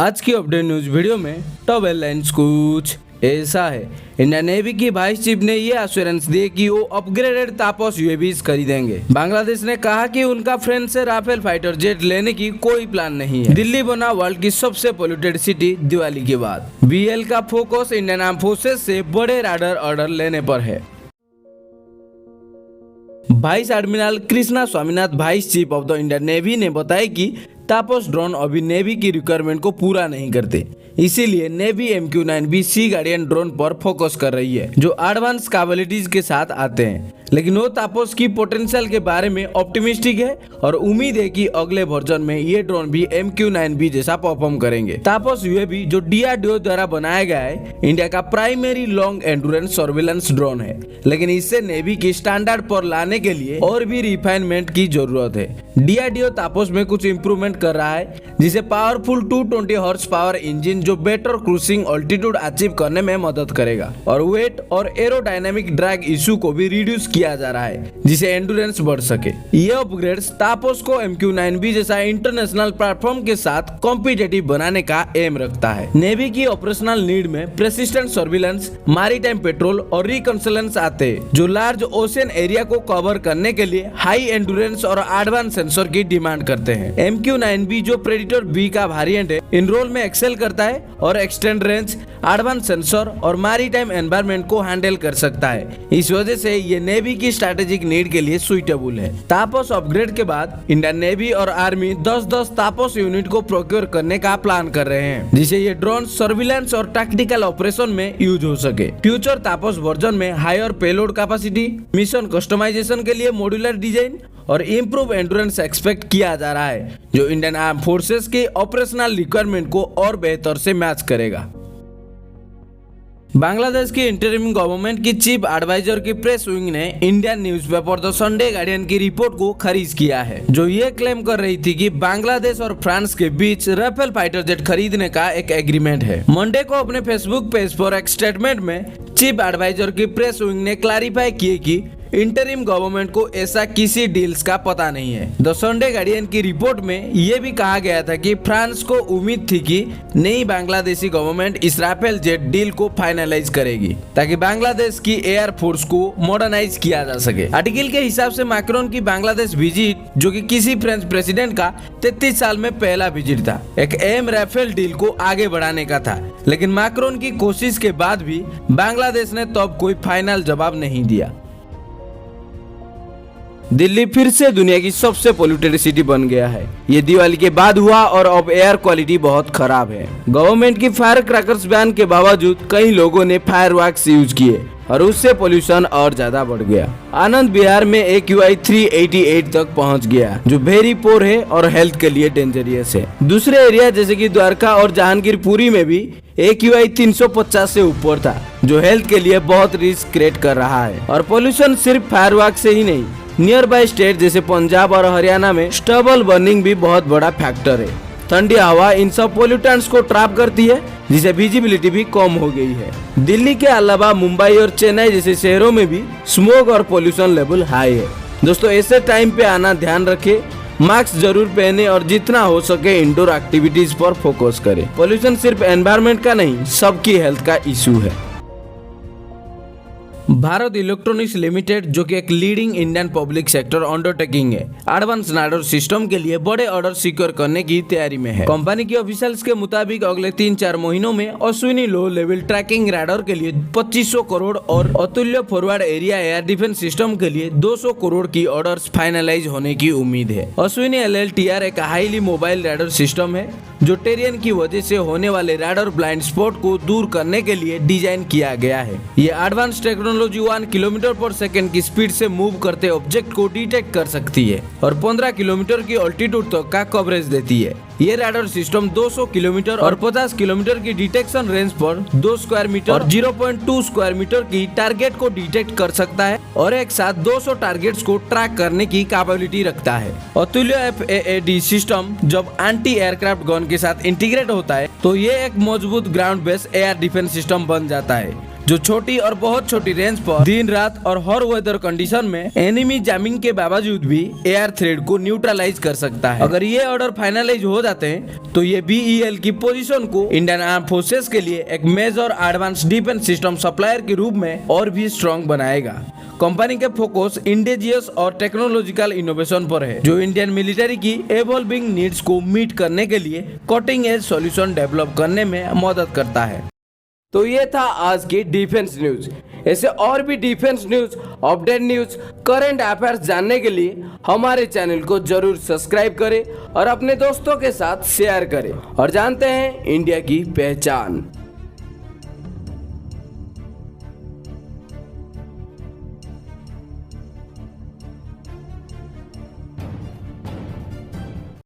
आज की update news video में टॉप हेडलाइंस कुछ ऐसा है। इंडियन नेवी की वाइस चीफ ने ये एश्योरेंस दी कि वो अपग्रेडेड तापस यूएवीज खरीदेंगे। बांग्लादेश ने कहा कि उनका फ्रेंड से राफेल फाइटर जेट लेने की कोई प्लान नहीं है। दिल्ली बना वर्ल्ड की सबसे पोल्यूटेड सिटी दिवाली के बाद। बीएल का फोकस इंडियन आर्म फोर्सेस से बड़े राडार ऑर्डर लेने पर है। Vice admiral Krishna Swaminathan vice chief of the Indian navy ने बताया कि तापस ड्रोन अभी नेवी की रिक्वायरमेंट को पूरा नहीं करते, इसीलिए नेवी MQ-9B सी गार्डियन ड्रोन पर फोकस कर रही है, जो एडवांस कैपेबिलिटीज के साथ आते हैं। लेकिन वो तापस की पोटेंशियल के बारे में ऑप्टिमिस्टिक है और उम्मीद है कि अगले वर्जन में ये ड्रोन भी MQ-9B जैसा परफॉर्म करेंगे। तापस यूएवी जो DRDO द्वारा बनाया गया है, इंडिया का प्राइमरी लॉन्ग एंडुरेंस सर्विलेंस ड्रोन है, लेकिन इसे नेवी की स्टैंडर्ड पर लाने के लिए और भी रिफाइनमेंट की जरूरत है। DRDO तापस में कुछ इंप्रूवमेंट कर रहा है, जिसे पावरफुल 220 हॉर्स पावर इंजन जो बेटर क्रूजिंग ऑल्टीट्यूड अचीव करने में मदद करेगा और वेट और एरोडायनेमिक ड्रैग इशू को भी रिड्यूस किया जा रहा है, जिसे एंडुरेंस बढ़ सके। ये अपग्रेड्स तापस को MQ-9B जैसा इंटरनेशनल प्लेटफॉर्म के साथ कॉम्पिटिटिव बनाने का एम रखता है। नेवी की ऑपरेशनल नीड में प्रेसिस्टेंट सर्विलेंस, मैरीटाइम पेट्रोल और रिकंसलेंस आते हैं, जो लार्ज ओशियन एरिया को कवर करने के लिए हाई एंडुरेंस और एडवांस सेंसर की डिमांड करते हैं। MQ-9B जो प्रेडिटर B का वेरिएंट है, इन रोल में एक्सेल करता है और एक्सटेंड रेंज, एडवांस सेंसर और मैरीटाइम एनवायरनमेंट को हैंडल कर सकता है। इस वजह से ये नेवी की स्ट्रेटेजिक नीड के लिए सुइटेबल है। तापस अपग्रेड के बाद इंडियन नेवी और आर्मी 10-10 तापस यूनिट को प्रोक्योर करने का प्लान कर रहे हैं, जिसे ये ड्रोन सर्विलेंस और टैक्टिकल ऑपरेशन में यूज हो सके। फ्यूचर तापस वर्जन में higher payload capacity, mission customization के लिए मॉड्यूलर डिजाइन और इम्प्रूव एंडुरेंस एक्सपेक्ट किया जा रहा है, जो इंडियन आर्म फोर्सेस के ऑपरेशनल रिक्वायरमेंट को और बेहतर से मैच करेगा। बांग्लादेश की इंटरिम गवर्नमेंट की चीफ एडवाइजर की प्रेस विंग ने Indian newspaper the Sunday guardian की रिपोर्ट को खारिज किया है, जो ये क्लेम कर रही थी कि बांग्लादेश और फ्रांस के बीच राफेल फाइटर जेट खरीदने का एक एग्रीमेंट है। मंडे को अपने फेसबुक पेज पर एक स्टेटमेंट में चीफ एडवाइजर की प्रेस विंग ने क्लैरिफाई किए कि इंटरिम गवर्नमेंट को ऐसा किसी डील्स का पता नहीं है। द संडे गार्डियन की रिपोर्ट में यह भी कहा गया था कि फ्रांस को उम्मीद थी कि नई बांग्लादेशी गवर्नमेंट इस राफेल जेट डील को फाइनलाइज करेगी, ताकि बांग्लादेश की एयर फोर्स को मॉडर्नाइज किया जा सके। आर्टिकल के हिसाब से मैक्रोन की बांग्लादेश विजिट, जो कि किसी फ्रेंच प्रेसिडेंट का 33 साल में पहला विजिट था, एक एम राफेल डील को आगे बढ़ाने का था। लेकिन मैक्रोन की कोशिश के बाद भी बांग्लादेश ने तब कोई फाइनल जवाब नहीं दिया। दिल्ली फिर से दुनिया की सबसे पोल्यूटेड सिटी बन गया है। ये दिवाली के बाद हुआ और अब एयर क्वालिटी बहुत खराब है। गवर्नमेंट की फायर क्रैकर्स बैन के बावजूद कई लोगों ने फायरवर्क्स यूज किए और उससे पोल्यूशन और ज्यादा बढ़ गया। आनंद विहार में AQI 388 तक पहुंच गया, जो वेरी पोर है और हेल्थ के लिए डेंजरियस है। दूसरे एरिया जैसे कि द्वारका और जहांगीरपुरी में भी AQI 350 से ऊपर था, जो हेल्थ के लिए बहुत रिस्क क्रिएट कर रहा है। और पोल्यूशन सिर्फ फायरवर्क से ही नहीं, नियर बाय स्टेट जैसे पंजाब और हरियाणा में स्टबल बर्निंग भी बहुत बड़ा फैक्टर है। ठंडी हवा इन सब पोल्यूटेंट्स को ट्रैप करती है, जिसे विजिबिलिटी भी कम हो गई है। दिल्ली के अलावा मुंबई और चेन्नई जैसे शहरों में भी स्मोक और पोल्यूशन लेवल हाई है। दोस्तों, ऐसे टाइम पे आना ध्यान रखें, मास्क जरूर पहने और जितना हो सके इंडोर एक्टिविटीज पर फोकस करें। पोल्यूशन सिर्फ एनवायरनमेंट का नहीं, सबकी हेल्थ का इशू है। भारत इलेक्ट्रॉनिक्स लिमिटेड, जो कि एक leading Indian public sector undertaking है, एडवांस राडार सिस्टम के लिए बड़े ऑर्डर सिक्योर करने की तैयारी में है। कंपनी के ऑफिशियल्स के मुताबिक अगले 3-4 महीनों में Ashwini low level tracking radar के लिए 2500 करोड़ और Atulya forward area air defence system के लिए 200 करोड़ की ऑर्डर्स फाइनलाइज होने की उम्मीद है। अश्विनी LLTR एक हाईली मोबाइल राडार सिस्टम है, जो टेरियन की वजह से होने वाले राडार ब्लाइंड स्पॉट को दूर करने के लिए डिजाइन किया गया है। ये एडवांस टेक्नोलॉजी 1 किलोमीटर पर सेकंड की स्पीड से मूव करते ऑब्जेक्ट को डिटेक्ट कर सकती है और 15 किलोमीटर की ऑल्टीट्यूड तक का कवरेज देती है। ये राडार सिस्टम 200 किलोमीटर और 50 किलोमीटर की डिटेक्शन रेंज पर 2 स्क्वायर मीटर और 0.2 स्क्वायर मीटर की टारगेट को डिटेक्ट कर सकता है और एक साथ 200 टारगेट्स को ट्रैक करने की कैपेबिलिटी रखता है। अतुल्य FAAD सिस्टम जब एंटी एयरक्राफ्ट गन के साथ इंटीग्रेट होता है, तो ये एक मजबूत ground based air defence system बन जाता है, जो छोटी और बहुत छोटी रेंज पर दिन रात और हर वेदर कंडीशन में एनिमी जैमिंग के बावजूद भी एयर थ्रेड को न्यूट्रलाइज कर सकता है। अगर ये ऑर्डर फाइनलाइज हो जाते हैं तो ये BEL की पोजीशन को इंडियन आर्म फोर्सेस के लिए एक major advance defence system supplier के रूप में और भी स्ट्रॉन्ग बनाएगा। कंपनी के फोकस इंडिजियस और टेक्नोलॉजिकल इनोवेशन पर है, जो इंडियन मिलिट्री की एवॉल्विंग नीड्स को मीट करने के लिए कटिंग एज सॉल्यूशन डेवलप करने में मदद करता है। तो ये था आज की डिफेंस न्यूज। ऐसे और भी defence news, update news, current affairs जानने के लिए हमारे चैनल को जरूर सब्सक्राइब करें और अपने दोस्तों के साथ शेयर करें और जानते हैं इंडिया की पहचान।